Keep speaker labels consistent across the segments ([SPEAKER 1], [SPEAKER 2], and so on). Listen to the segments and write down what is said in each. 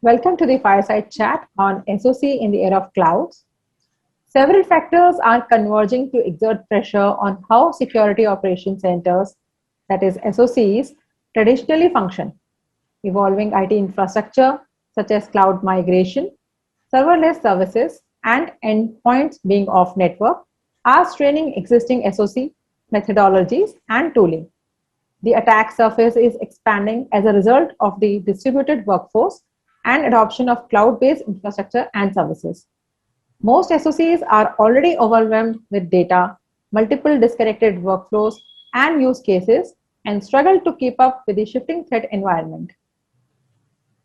[SPEAKER 1] Welcome to the fireside chat on SOC in the era of clouds. Several factors are converging to exert pressure on how security operations centers, that is SOCs, traditionally function. Evolving IT infrastructure such as cloud migration, serverless services, and endpoints being off network are straining existing SOC methodologies and tooling. The attack surface is expanding as a result of the distributed workforce and adoption of cloud-based infrastructure and services. Most SOCs are already overwhelmed with data, multiple disconnected workflows, and use cases, and struggle to keep up with the shifting threat environment.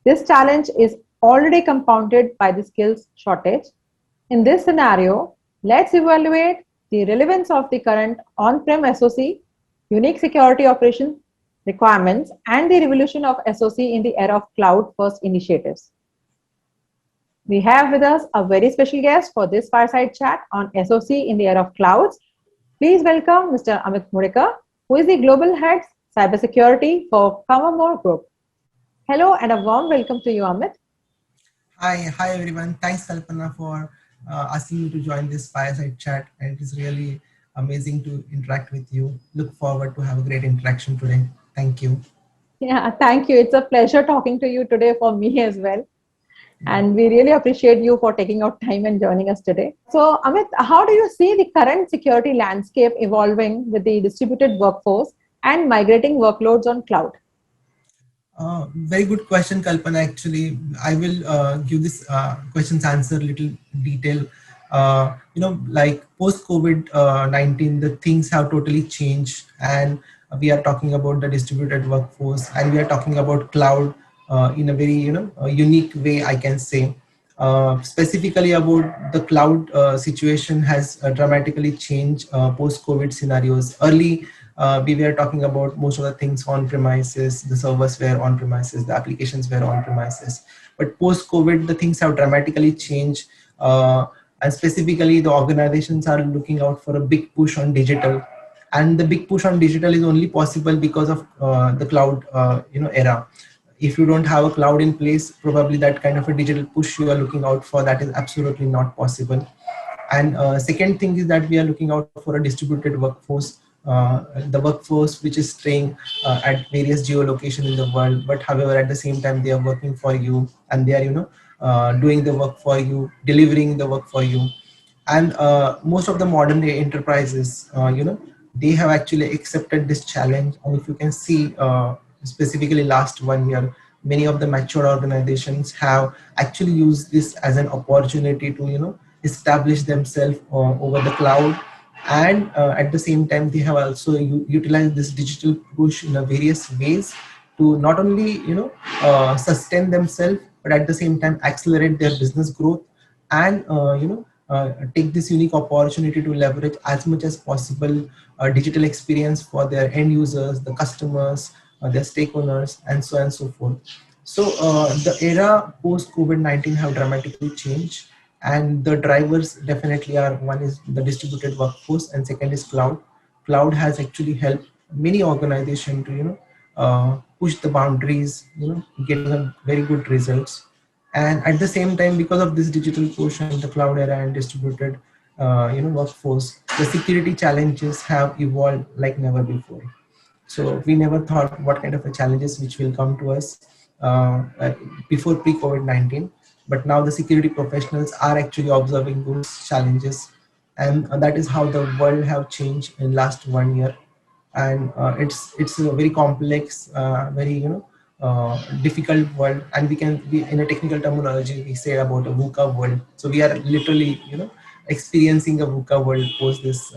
[SPEAKER 1] This challenge is already compounded by the skills shortage. In this scenario, let's evaluate the relevance of the current on-prem SOC, unique security operation requirements, and the revolution of SOC in the era of cloud-first initiatives. We have with us a very special guest for this fireside chat on SOC in the era of clouds. Please welcome Mr. Amit Ghodekar, who is the Global Head Cybersecurity for Covermore Group. Hello and a warm welcome to you, Amit.
[SPEAKER 2] Hi everyone. Thanks, Kalpana, for asking me to join this fireside chat. And it is really amazing to interact with you. Look forward to have a great interaction today. Thank you.
[SPEAKER 1] Yeah, thank you. It's a pleasure talking to you today for me as well. And we really appreciate you for taking out time and joining us today. So, Amit, how do you see the current security landscape evolving with the distributed workforce and migrating workloads on cloud?
[SPEAKER 2] Very good question, Kalpana. Actually, I will give this question's answer a little detail. Like post COVID-19, the things have totally changed, and we are talking about the distributed workforce, and we are talking about cloud in a very unique way, I can say. Specifically about the cloud situation has dramatically changed post COVID scenarios. Early we were talking about most of the things on premises, the servers were on premises, the applications were on premises. But post COVID, the things have dramatically changed. And specifically, the organizations are looking out for a big push on digital. And the big push on digital is only possible because of the cloud era. If you don't have a cloud in place, probably that kind of a digital push you are looking out for, that is absolutely not possible. And second thing is that we are looking out for a distributed workforce, the workforce which is staying at various geolocation in the world, but however at the same time they are working for you, and they are doing the work for you, delivering the work for you. And most of the modern day enterprises, they have actually accepted this challenge. And if you can see, specifically last 1 year, many of the mature organizations have actually used this as an opportunity to establish themselves over the cloud. And at the same time, they have also utilized this digital push in a various ways to not only sustain themselves, but at the same time accelerate their business growth, and take this unique opportunity to leverage as much as possible digital experience for their end users, the customers, their stakeholders, and so on and so forth. So the era post COVID-19 have dramatically changed, and the drivers definitely are: one is the distributed workforce, and second is cloud. Cloud has actually helped many organizations to push the boundaries, getting a very good results. And at the same time, because of this digital push and the cloud era and distributed workforce, the security challenges have evolved like never before. So we never thought what kind of a challenges which will come to us before pre-COVID-19, but now the security professionals are actually observing those challenges, and that is how the world have changed in last 1 year. And it's a very complex, very difficult world, and we can be, in a technical terminology, we say about a VUCA world. So we are literally experiencing a VUCA world post this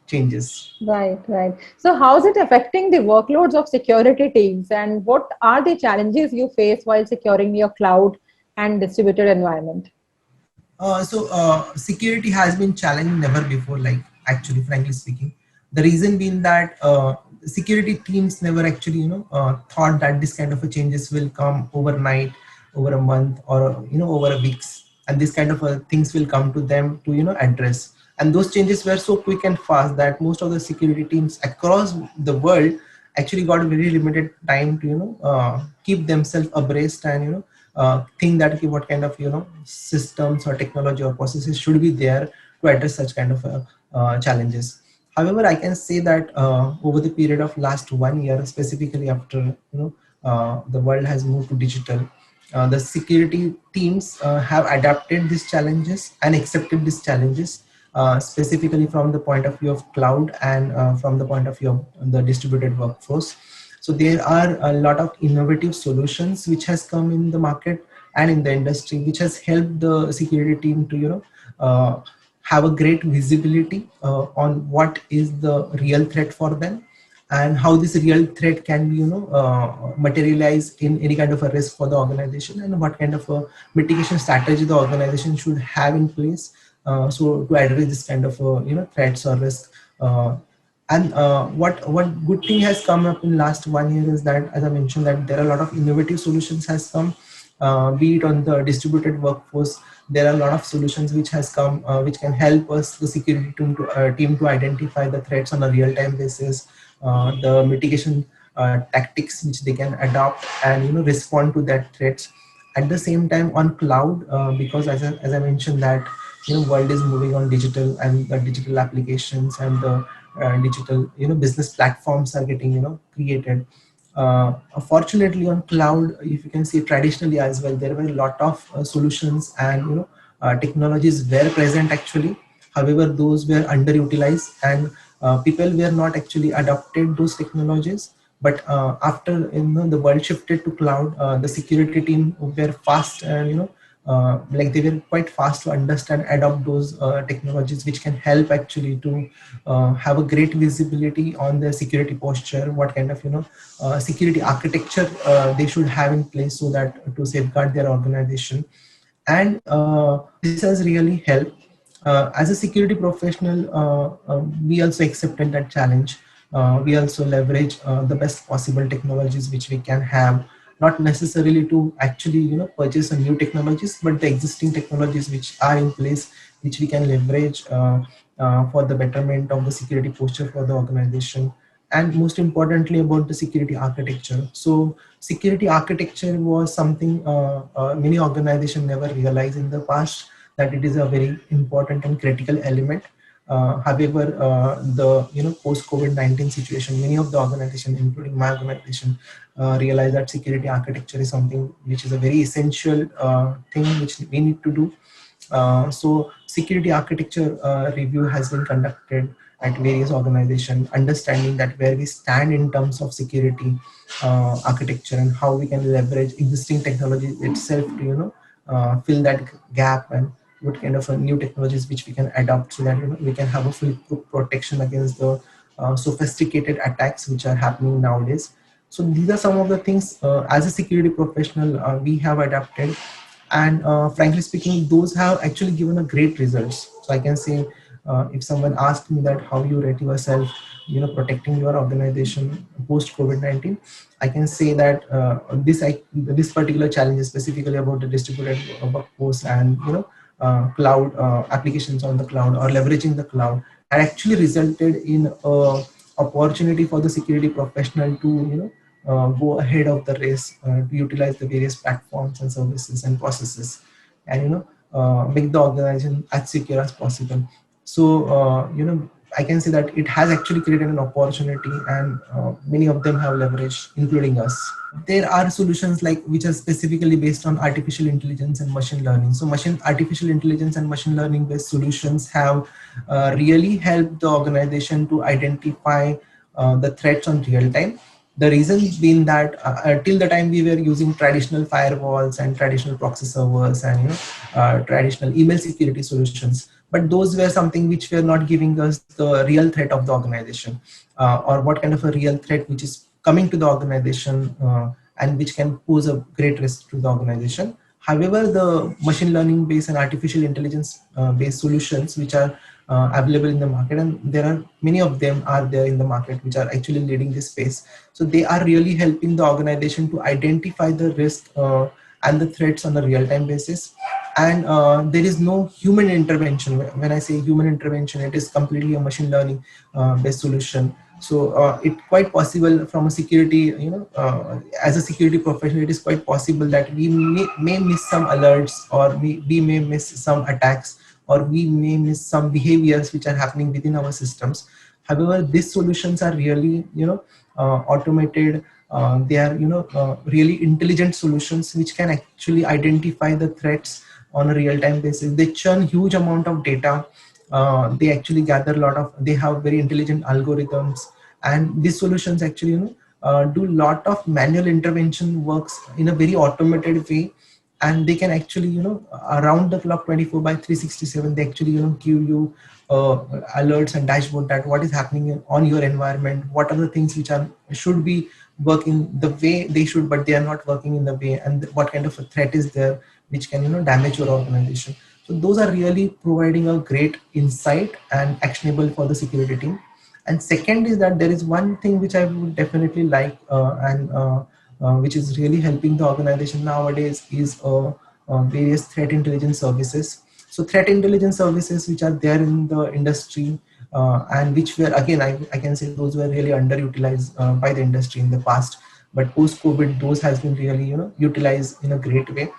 [SPEAKER 2] changes.
[SPEAKER 1] Right, right. So, how is it affecting the workloads of security teams, and what are the challenges you face while securing your cloud and distributed environment?
[SPEAKER 2] Security has been challenged never before, like actually, frankly speaking. The reason being that security teams never actually, thought that this kind of a changes will come overnight, over a month, or, over a weeks. And this kind of things will come to them to, address. And those changes were so quick and fast that most of the security teams across the world actually got very limited time to, keep themselves abreast and, think that okay, what kind of systems or technology or processes should be there to address such kind of challenges. However, I can say that over the period of last 1 year, specifically after the world has moved to digital, the security teams have adapted these challenges and accepted these challenges, specifically from the point of view of cloud and from the point of view of the distributed workforce. So there are a lot of innovative solutions which has come in the market and in the industry, which has helped the security team to have a great visibility on what is the real threat for them, and how this real threat can be materialize in any kind of a risk for the organization, and what kind of a mitigation strategy the organization should have in place, so to address this kind of threats or risk. And what good thing has come up in last 1 year is that, as I mentioned, that there are a lot of innovative solutions has come, be it on the distributed workforce. There are a lot of solutions which has come, which can help us, the security team to identify the threats on a real-time basis, the mitigation tactics which they can adopt and respond to that threats. At the same time, on cloud, because as I mentioned that world is moving on digital, and the digital applications and the digital business platforms are getting created. Fortunately, on cloud, if you can see traditionally as well, there were a lot of solutions and technologies were present actually. However, those were underutilized, and people were not actually adopted those technologies. But after the world shifted to cloud, the security team were fast, and like they were quite fast to understand, adopt those technologies which can help actually to have a great visibility on their security posture, what kind of security architecture they should have in place, so that to safeguard their organization. And this has really helped. As a security professional, we also accepted that challenge. We also leverage the best possible technologies which we can have, not necessarily to actually purchase a new technologies, but the existing technologies which are in place, which we can leverage for the betterment of the security posture for the organization. And most importantly, about the security architecture. So security architecture was something many organizations never realized in the past, that it is a very important and critical element. However, the post COVID-19 situation, many of the organizations, including my organization, realize that security architecture is something which is a very essential thing which we need to do. So security architecture review has been conducted at various organizations, understanding that where we stand in terms of security architecture, and how we can leverage existing technology itself to fill that gap, and what kind of new technologies which we can adopt, so that we can have a full protection against the sophisticated attacks which are happening nowadays. So these are some of the things as a security professional we have adapted, and frankly speaking, those have actually given a great results. So I can say, if someone asked me that how you rate yourself protecting your organization post COVID-19, I can say that this particular challenge is specifically about the distributed workforce and cloud applications on the cloud, or leveraging the cloud, had actually resulted in a opportunity for the security professional to go ahead of the race, to utilize the various platforms and services and processes, and make the organization as secure as possible. So I can say that it has actually created an opportunity, and many of them have leveraged, including us. There are solutions like which are specifically based on artificial intelligence and machine learning. So artificial intelligence and machine learning based solutions have really helped the organization to identify the threats on real time. The reason being that till the time we were using traditional firewalls and traditional proxy servers and traditional email security solutions, but those were something which were not giving us the real threat of the organization, or what kind of a real threat which is coming to the organization, and which can pose a great risk to the organization. However, the machine learning based and artificial intelligence based solutions which are available in the market, and there are many of them are there in the market which are actually leading this space. So they are really helping the organization to identify the risk and the threats on a real-time basis. And there is no human intervention. When I say human intervention, it is completely a machine learning based solution, So it's quite possible from a security, as a security professional, it is quite possible that we may miss some alerts, or we may miss some attacks, or we may miss some behaviors which are happening within our systems. However, these solutions are really, automated. They are, really intelligent solutions which can actually identify the threats on a real-time basis. They churn huge amount of data. They actually gather a lot of, they have very intelligent algorithms, and these solutions actually, do lot of manual intervention works in a very automated way. And they can actually, around the clock, 24 by 367, they actually, give you alerts and dashboard that what is happening on your environment, what are the things which are should be working the way they should, but they are not working in the way, and what kind of a threat is there which can, damage your organization. So those are really providing a great insight and actionable for the security team. And second is that there is one thing which I would definitely like, and which is really helping the organization nowadays is various threat intelligence services. So threat intelligence services which are there in the industry, and which were, again, I can say those were really underutilized by the industry in the past, but post COVID those has been really, utilized in a great way.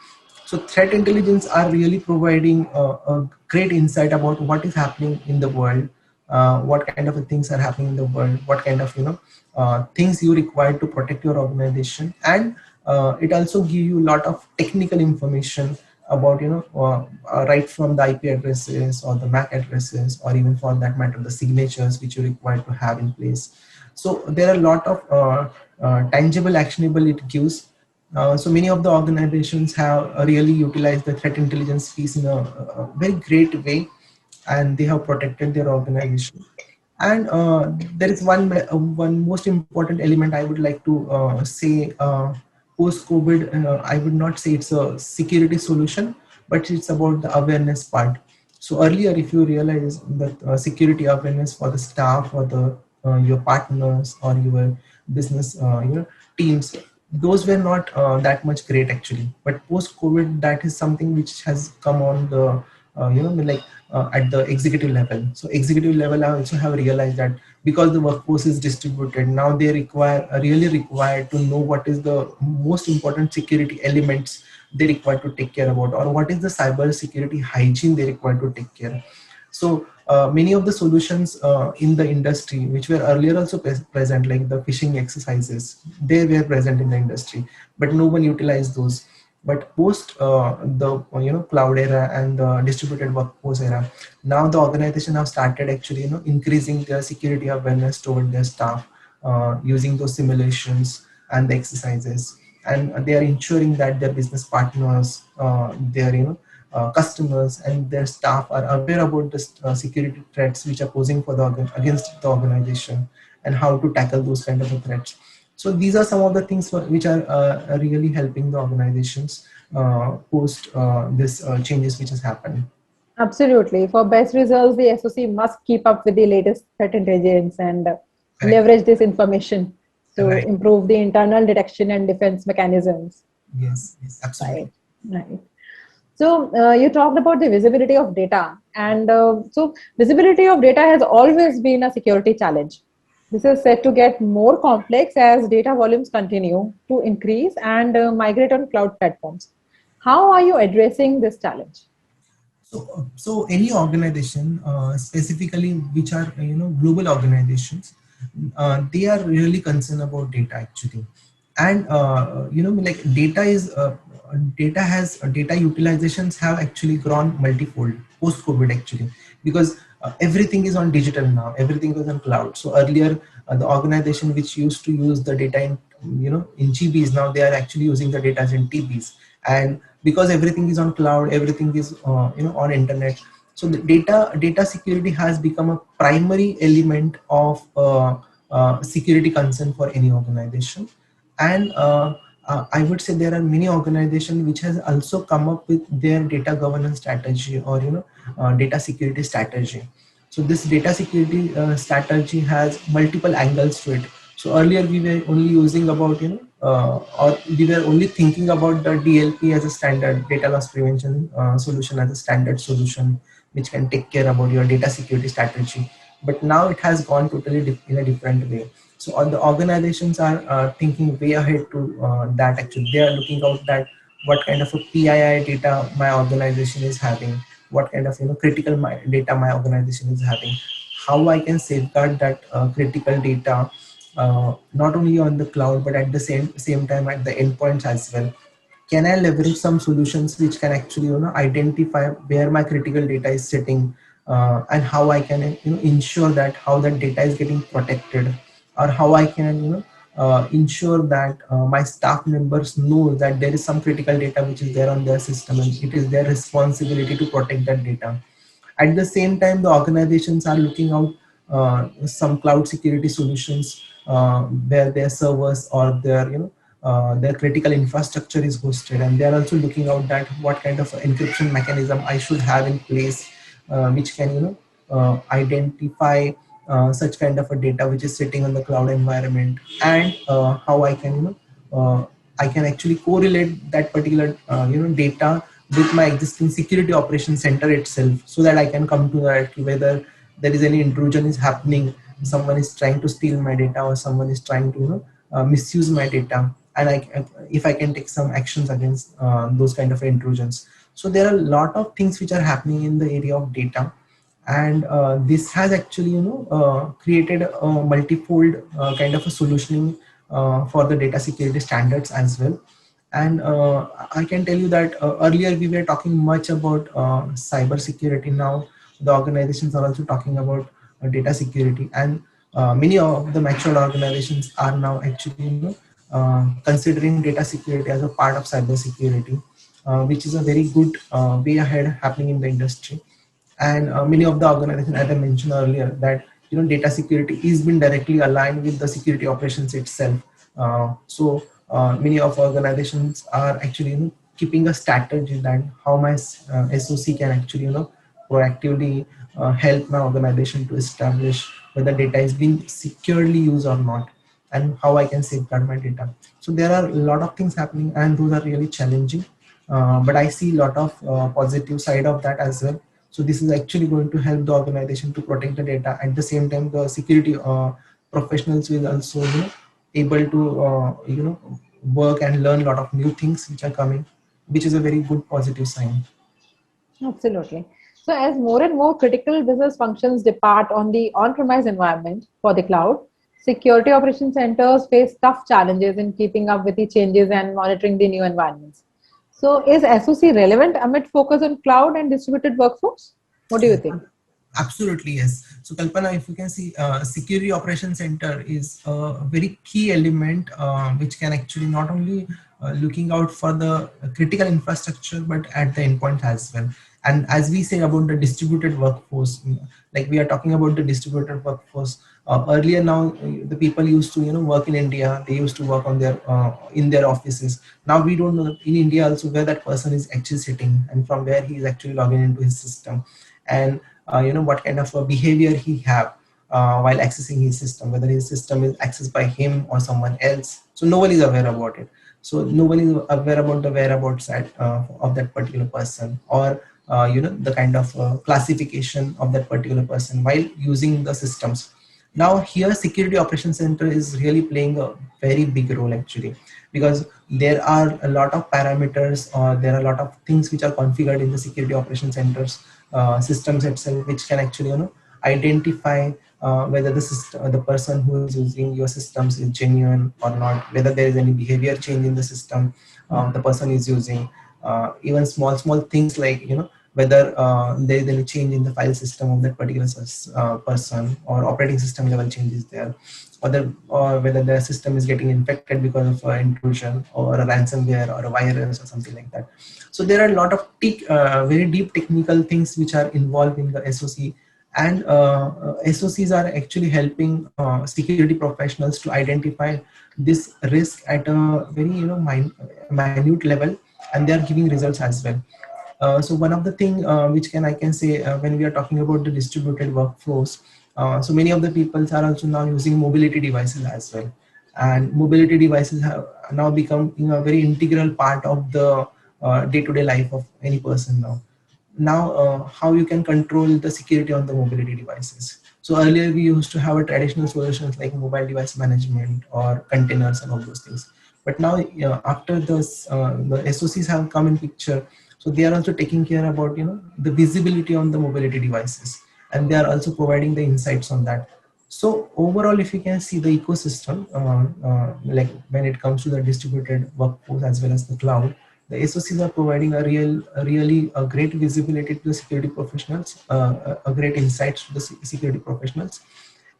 [SPEAKER 2] So threat intelligence are really providing a great insight about what is happening in the world, what kind of things are happening in the world, what kind of, things you require to protect your organization. And it also give you a lot of technical information about, right from the IP addresses or the MAC addresses, or even for that matter the signatures which you require to have in place. So there are a lot of tangible actionable it gives. So many of the organizations have really utilized the threat intelligence piece in a very great way, and they have protected their organization. And there is one most important element I would like to say. Post COVID, I would not say it's a security solution, but it's about the awareness part. So earlier, if you realize that security awareness for the staff, or the your partners, or your business, teams, those were not that much great actually. But post COVID, that is something which has come on the, like, at the executive level. So executive level, I also have realized that because the workforce is distributed now, they require, really required to know what is the most important security elements they require to take care about, or what is the cyber security hygiene they require to take care. So many of the solutions in the industry which were earlier also present, like the phishing exercises, they were present in the industry, but no one utilized those. But post the, cloud era and the distributed workforce era, now the organization have started actually, increasing their security awareness toward their staff, using those simulations and the exercises. And they are ensuring that their business partners, their, customers and their staff are aware about the security threats which are posing for the against the organization, and how to tackle those kind of threats. So these are some of the things which are really helping the organizations post this changes which has happened.
[SPEAKER 1] Absolutely. For best results, the SOC must keep up with the latest threat intelligence and
[SPEAKER 2] Correct.
[SPEAKER 1] leverage this information to
[SPEAKER 2] Right.
[SPEAKER 1] improve the internal detection and defense mechanisms.
[SPEAKER 2] Yes. Yes. Absolutely.
[SPEAKER 1] Right. Right. So you talked about the visibility of data, and so visibility of data has always been a security challenge. This is set to get more complex as data volumes continue to increase and migrate on cloud platforms. How are you addressing this challenge?
[SPEAKER 2] So any organization, specifically which are, global organizations, they are really concerned about data actually. And like data utilizations have actually grown multifold post COVID actually, because everything is on digital now, everything is on cloud. So earlier, the organization which used to use the data in, in GBs, now they are actually using the data in TBs. And because everything is on cloud, everything is, on internet, so the data security has become a primary element of security concern for any organization. And I would say there are many organizations which has also come up with their data governance strategy, or, data security strategy. So this data security strategy has multiple angles to it. So earlier we were only using about, or we were only thinking about the DLP as a standard data loss prevention solution, as a standard solution which can take care about your data security strategy. but now it has gone totally in a different way. So all the organizations are thinking way ahead to that. Actually, they are looking out that what kind of a PII data my organization is having, what kind of critical data my organization is having, how I can safeguard that critical data, not only on the cloud but at the same time at the endpoints as well. Can I leverage some solutions which can actually identify where my critical data is sitting, and how I can ensure that how that data is getting protected, or how I can ensure that my staff members know that there is some critical data which is there on their system and it is their responsibility to protect that data. At the same time, the organizations are looking out some cloud security solutions where their servers or their critical infrastructure is hosted, and they are also looking out that what kind of encryption mechanism I should have in place, which can identify such kind of a data which is sitting on the cloud environment, and how I can I can actually correlate that particular data with my existing security operations center itself, so that I can come to that whether there is any intrusion is happening, someone is trying to steal my data or someone is trying to misuse my data, and if I can take some actions against those kind of intrusions. So there are a lot of things which are happening in the area of data, and this has actually created a multifold kind of a solutioning for the data security standards as well. And I can tell you that earlier we were talking much about cyber security. Now the organizations are also talking about data security, and many of the matured organizations are now actually considering data security as a part of cyber security, which is a very good way ahead happening in the industry. And many of the organizations, as I mentioned earlier, that data security is been directly aligned with the security operations itself. So many of organizations are actually keeping a strategy that how my SOC can actually proactively help my organization to establish whether data is being securely used or not, and how I can safeguard my data. So there are a lot of things happening, and those are really challenging. But I see a lot of positive side of that as well. So this is actually going to help the organization to protect the data. At the same time, the security professionals will also able to work and learn a lot of new things which are coming, which is a very good positive sign.
[SPEAKER 1] Absolutely. So, as more and more critical business functions depart on the on premise environment for the cloud, security operation centers face tough challenges in keeping up with the changes and monitoring the new environments. So, is SOC relevant amid focus on cloud and distributed workforce? What do you think?
[SPEAKER 2] Absolutely, yes. So, Kalpana, if you can see, security operation center is a very key element which can actually not only looking out for the critical infrastructure, but at the endpoint as well. And as we say about the distributed workforce, like we are talking about the distributed workforce. Earlier, now the people used to work in India. They used to work on their in their offices. Now we don't know in India also where that person is actually sitting and from where he is actually logging into his system, and what kind of a behavior he have while accessing his system, whether his system is accessed by him or someone else. So no one is aware about it. So no one is aware about the whereabouts of that particular person, or the kind of classification of that particular person while using the systems. Now here security operations center is really playing a very big role actually, because there are a lot of parameters, or there are a lot of things which are configured in the security operations centers systems itself, which can actually identify whether the system, the person who is using your systems is genuine or not, whether there is any behavior change in the system the person is using, even small things like whether there is any change in the file system of that particular person, or operating system level changes there, or whether the system is getting infected because of intrusion or a ransomware or a virus or something like that. So there are a lot of very deep technical things which are involved in the SOC, and SOCs are actually helping security professionals to identify this risk at a very minute level, and they are giving results as well. So one of the thing which can I can say when we are talking about the distributed workflows, so many of the people are also now using mobility devices as well, and mobility devices have now become a very integral part of the day-to-day life of any person now. Now, how you can control the security on the mobility devices? So earlier we used to have a traditional solutions like mobile device management or containers and all those things. But now, after this, the SOCs have come in picture, so they are also taking care about the visibility on the mobility devices, and they are also providing the insights on that. So overall, if you can see the ecosystem, like when it comes to the distributed workforce as well as the cloud, the SOCs are providing a really a great visibility to the security professionals, a great insights to the security professionals,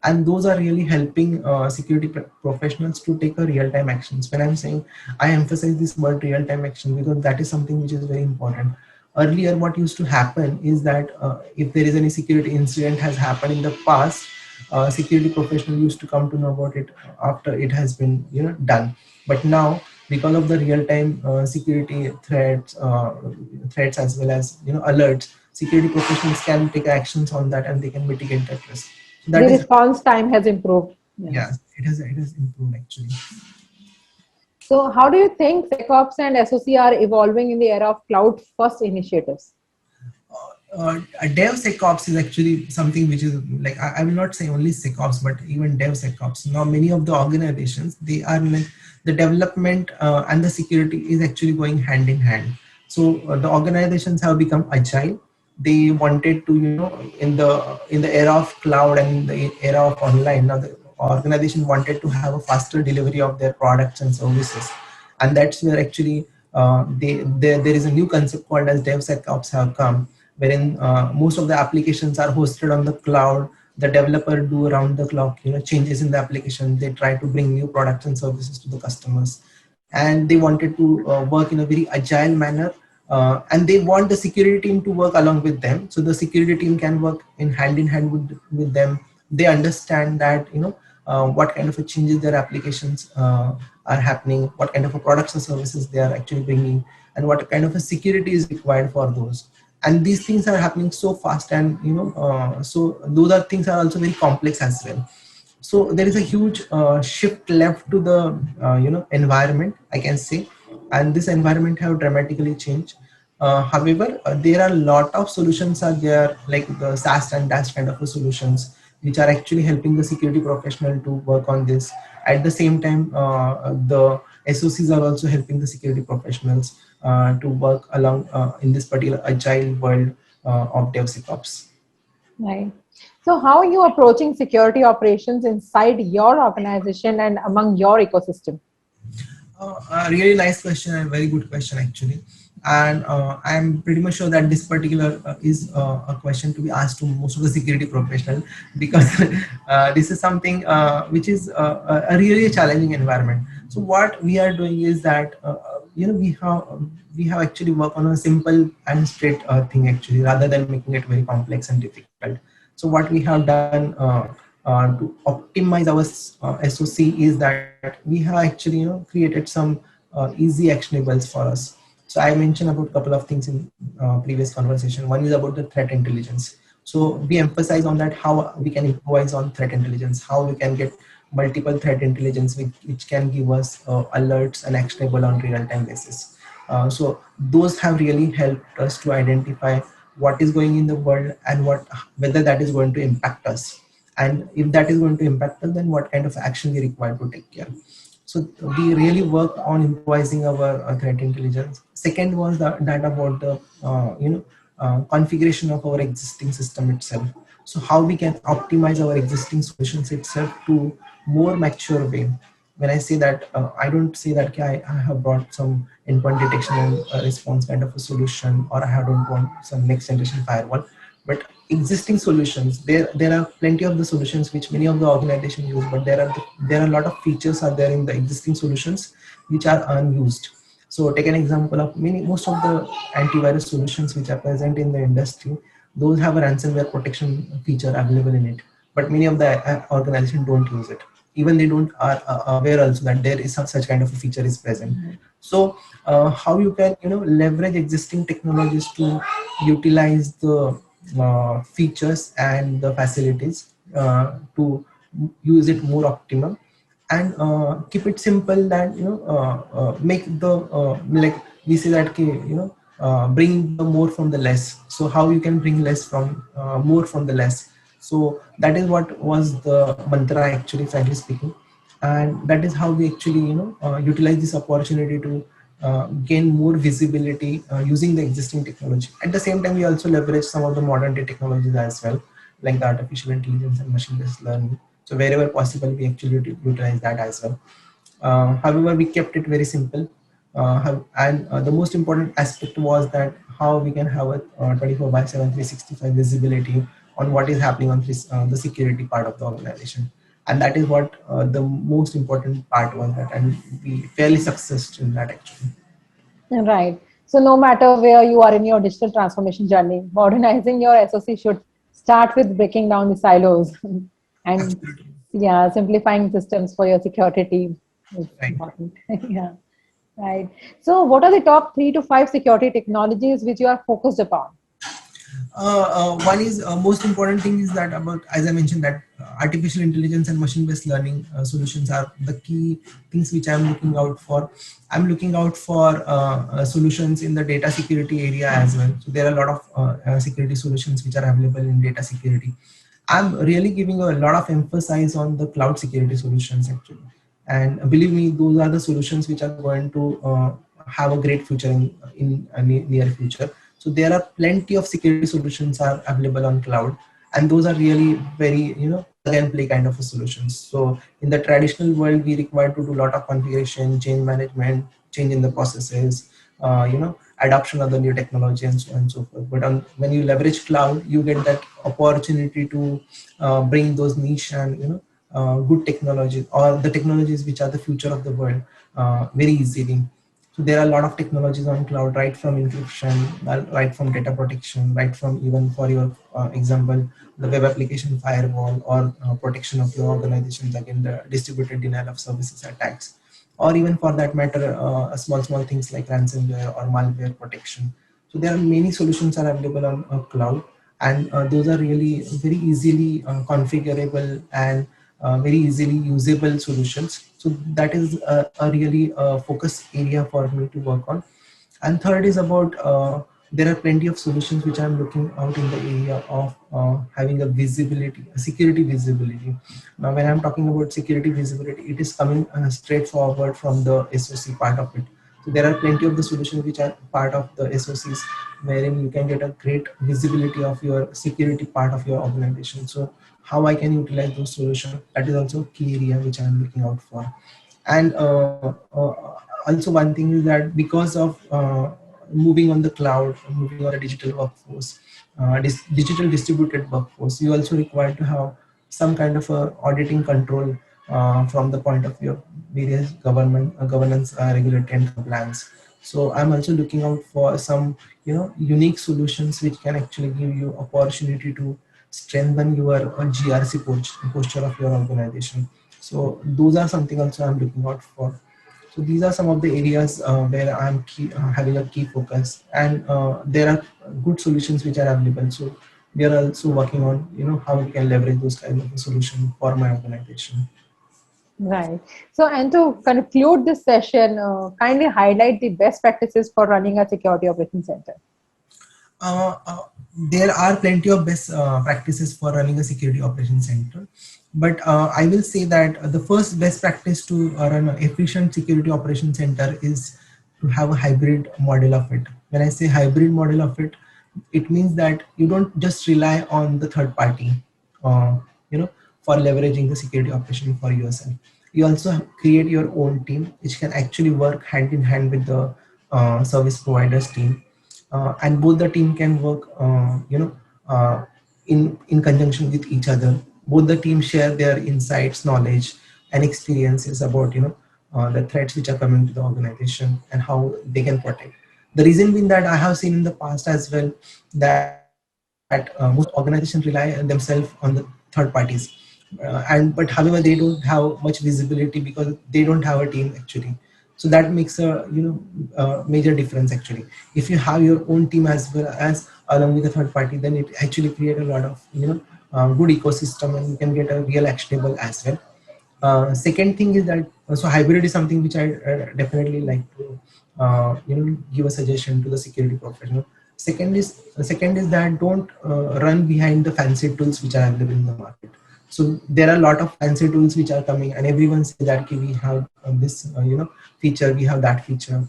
[SPEAKER 2] and those are really helping security professionals to take a real-time actions. When I'm saying, I emphasize this word real-time action because that is something which is very important. Earlier, what used to happen is that if there is any security incident has happened in the past, security professional used to come to know about it after it has been done. But now, because of the real-time security threats as well as alerts, security professionals can take actions on that and they can mitigate that risk. So
[SPEAKER 1] The
[SPEAKER 2] that is,
[SPEAKER 1] response time has improved.
[SPEAKER 2] yeah,
[SPEAKER 1] Yes.
[SPEAKER 2] it has improved actually.
[SPEAKER 1] So, how do you think SecOps and SOC are evolving in the era of cloud first initiatives?
[SPEAKER 2] DevSecops is actually something which is like, I will not say only SecOps, but even DevSecops. Now, many of the organizations, they are like the development and the security is actually going hand in hand. So the organizations have become agile. They wanted to, in the era of cloud and in the era of online, now the organization wanted to have a faster delivery of their products and services, and that's where actually there is a new concept called as DevSecOps have come, wherein most of the applications are hosted on the cloud. The developer do around the clock, changes in the application. They try to bring new products and services to the customers, and they wanted to work in a very agile manner. And they want the security team to work along with them, so the security team can work in hand with them. They understand that what kind of a changes their applications are happening, what kind of a products or services they are actually bringing, and what kind of a security is required for those. And these things are happening so fast, and so those are things are also very complex as well. So there is a huge shift left to the environment, I can say, and this environment have dramatically changed. However, there are a lot of solutions are there, like the SaaS and DaaS kind of solutions, which are actually helping the security professional to work on this. At the same time, the SOCs are also helping the security professionals to work along in this particular agile world of DevSecops.
[SPEAKER 1] Right. So, how are you approaching security operations inside your organization and among your ecosystem?
[SPEAKER 2] A really nice question and very good question actually. And I'm pretty much sure that this particular is a question to be asked to most of the security professional, because this is something which is a really challenging environment. So what we are doing is that we have actually worked on a simple and straight thing actually, rather than making it very complex and difficult. So what we have done to optimize our SOC is that we have actually created some easy actionables for us. So I mentioned about a couple of things in previous conversation. One is about the threat intelligence. So we emphasize on that how we can improvise on threat intelligence, how we can get multiple threat intelligence which can give us alerts and actionable on real-time basis. So those have really helped us to identify what is going in the world and whether that is going to impact us, and if that is going to impact us, then what kind of action we require to take care. So we really work on improvising our threat intelligence. Second was that about the configuration of our existing system itself. So how we can optimize our existing solutions itself to more mature way. When I say that, I don't say that, okay, I have brought some endpoint detection and response kind of a solution, or I don't want some next generation firewall. But existing solutions, there are plenty of the solutions which many of the organizations use, but there are a lot of features are there in the existing solutions which are unused. So take an example of most of the antivirus solutions which are present in the industry. Those have a ransomware protection feature available in it, but many of the organizations don't use it. Even they don't are aware also that there is such kind of a feature is present. So how you can leverage existing technologies to utilize the features and the facilities to use it more optimum, and keep it simple, that make the like we say that bring the more from the less. So how you can bring less from more from the less. So that is what was the mantra actually, frankly speaking, and that is how we actually utilize this opportunity to gain more visibility using the existing technology. At the same time, we also leverage some of the modern day technologies as well, like the artificial intelligence and machine based learning. So wherever possible, we actually utilize that as well. However, we kept it very simple. And the most important aspect was that how we can have a 24 by 7, 365 visibility on what is happening on this, the security part of the organization. And that is what the most important part was that, and we fairly successful in that actually.
[SPEAKER 1] Right. So no matter where you are in your digital transformation journey, modernizing your SOC should start with breaking down the silos and
[SPEAKER 2] Absolutely.
[SPEAKER 1] yeah, simplifying systems for your security team is
[SPEAKER 2] Right.
[SPEAKER 1] important. Yeah. Right. So what are the top 3 to 5 security technologies which you are focused upon?
[SPEAKER 2] One is most important thing is that about, as I mentioned, that artificial intelligence and machine based learning solutions are the key things which I'm looking out for. I'm looking out for solutions in the data security area as well. So there are a lot of security solutions which are available in data security. I'm really giving a lot of emphasis on the cloud security solutions actually. And believe me, those are the solutions which are going to have a great future in near future. So there are plenty of security solutions are available on cloud, and those are really very plug and play kind of a solutions. So in the traditional world, we require to do a lot of configuration, change management, change in the processes, adoption of the new technology and so on and so forth. But when you leverage cloud, you get that opportunity to bring those niche and good technologies or the technologies which are the future of the world very easily. So there are a lot of technologies on cloud, right from encryption, right from data protection, right from even for your example, the web application firewall or protection of your organizations against the distributed denial of services attacks, or even for that matter, small things like ransomware or malware protection. So there are many solutions are available on cloud, and those are really very easily configurable and very easily usable solutions. So that is a really focus area for me to work on. And third is about there are plenty of solutions which I'm looking out in the area of having a visibility, a security visibility. Now, when I'm talking about security visibility, it is coming straightforward from the SOC part of it. So there are plenty of the solutions which are part of the SOCs, wherein you can get a great visibility of your security part of your organization. So how I can utilize those solutions, that is also a key area which I'm looking out for. And also one thing is that because of moving on the cloud, moving on the digital workforce, digital distributed workforce, you also require to have some kind of a auditing control from the point of view of various government governance, regulatory and compliance. So I'm also looking out for some unique solutions which can actually give you opportunity to strengthen your GRC posture of your organization. So those are something also I'm looking out for. So these are some of the areas where I'm having a key focus, and there are good solutions which are available. So we are also working on how we can leverage those kind of a solution for my organization.
[SPEAKER 1] Right. So, and to conclude this session, kindly highlight the best practices for running a security operations center.
[SPEAKER 2] uh, uh, there are plenty of best practices for running a security operations center, but I will say that the first best practice to run an efficient security operations center is to have a hybrid model of it. When I say hybrid model of it, it means that you don't just rely on the third party, uh, you know, for leveraging the security operation for yourself. You also create your own team, which can actually work hand in hand with the service providers team, and both the team can work uh, in conjunction with each other. Both the team share their insights, knowledge and experiences about the threats which are coming to the organization and how they can protect. The reason being that I have seen in the past as well that most organizations rely themselves on the third parties, and but however they don't have much visibility because they don't have a team actually. So that makes a major difference actually. If you have your own team as well as along with the third party, then it actually create a lot of good ecosystem, and you can get a real actionable as well. Second thing is that so hybrid is something which I definitely like to give a suggestion to the security professional. Second is that don't run behind the fancy tools which are available in the market. So there are a lot of fancy tools which are coming, and everyone say that, okay, we have this feature, we have that feature.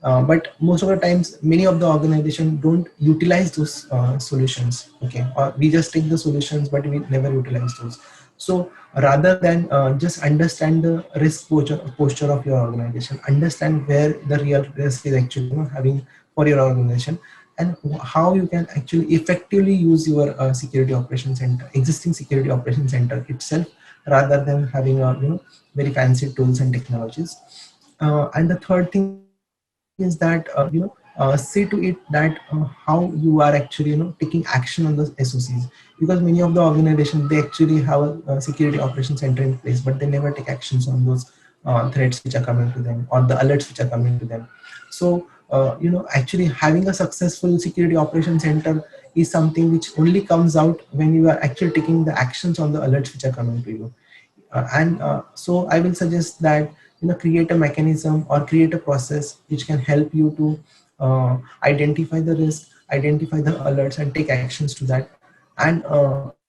[SPEAKER 2] But most of the times, many of the organization don't utilize those solutions. Okay, or we just take the solutions, but we never utilize those. So rather than just understand the risk posture of your organization, understand where the real risk is actually having for your organization, and how you can actually effectively use your security operations center, existing security operations center itself, rather than having very fancy tools and technologies. And the third thing is that see to it that how you are actually taking action on the SOCs, because many of the organizations, they actually have a security operations center in place, but they never take actions on those threats which are coming to them, or the alerts which are coming to them. So actually having a successful security operations center is something which only comes out when you are actually taking the actions on the alerts which are coming to you. And so I will suggest that create a mechanism or create a process which can help you to identify the risk, identify the alerts, and take actions to that. And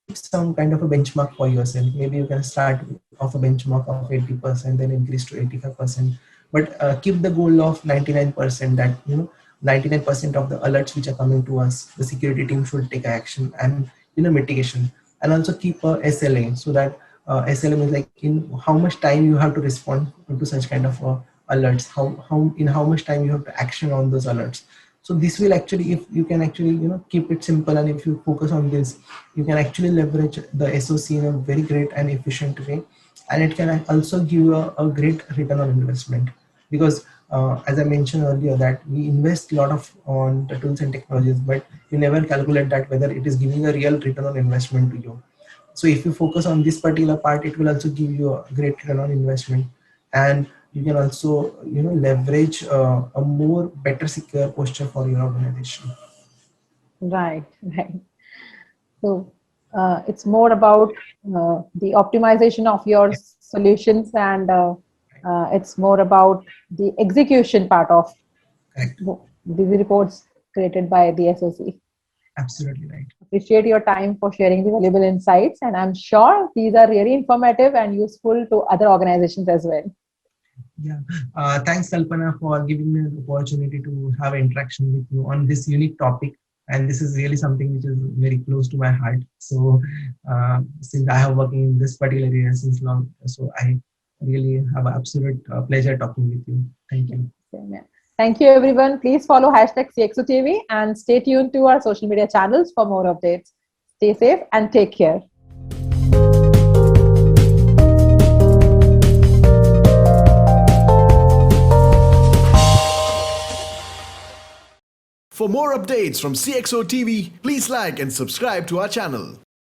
[SPEAKER 2] keep some kind of a benchmark for yourself. Maybe you can start off a benchmark of 80%, then increase to 85%, but keep the goal of 99%, that 99% of the alerts which are coming to us, the security team should take action and mitigation. And also keep a SLA, so that SLM is like in how much time you have to respond to such kind of alerts, how in how much time you have to action on those alerts. So this will actually, if you can actually keep it simple, and if you focus on this, you can actually leverage the SOC in a very great and efficient way, and it can also give you a great return on investment. Because as I mentioned earlier, that we invest a lot of on the tools and technologies, but you never calculate that whether it is giving a real return on investment to you. So if you focus on this particular part, it will also give you a great return on investment, and you can also leverage a more better secure posture for your organization.
[SPEAKER 1] Right, right. So it's more about the optimization of your solutions, and it's more about the execution part of
[SPEAKER 2] Correct.
[SPEAKER 1] the reports created by the SOC.
[SPEAKER 2] Absolutely right.
[SPEAKER 1] Appreciate your time for sharing the valuable insights, and I'm sure these are really informative and useful to other organizations as well.
[SPEAKER 2] Yeah. Thanks, Kalpana, for giving me the opportunity to have interaction with you on this unique topic. And this is really something which is very close to my heart. So, since I have working in this particular area since long, so I really have an absolute pleasure talking with you. Thank you.
[SPEAKER 1] Same here. Thank you, everyone. Please follow hashtag CXOTV and stay tuned to our social media channels for more updates. Stay safe and take care.
[SPEAKER 3] For more updates from CXO TV, please like and subscribe to our channel.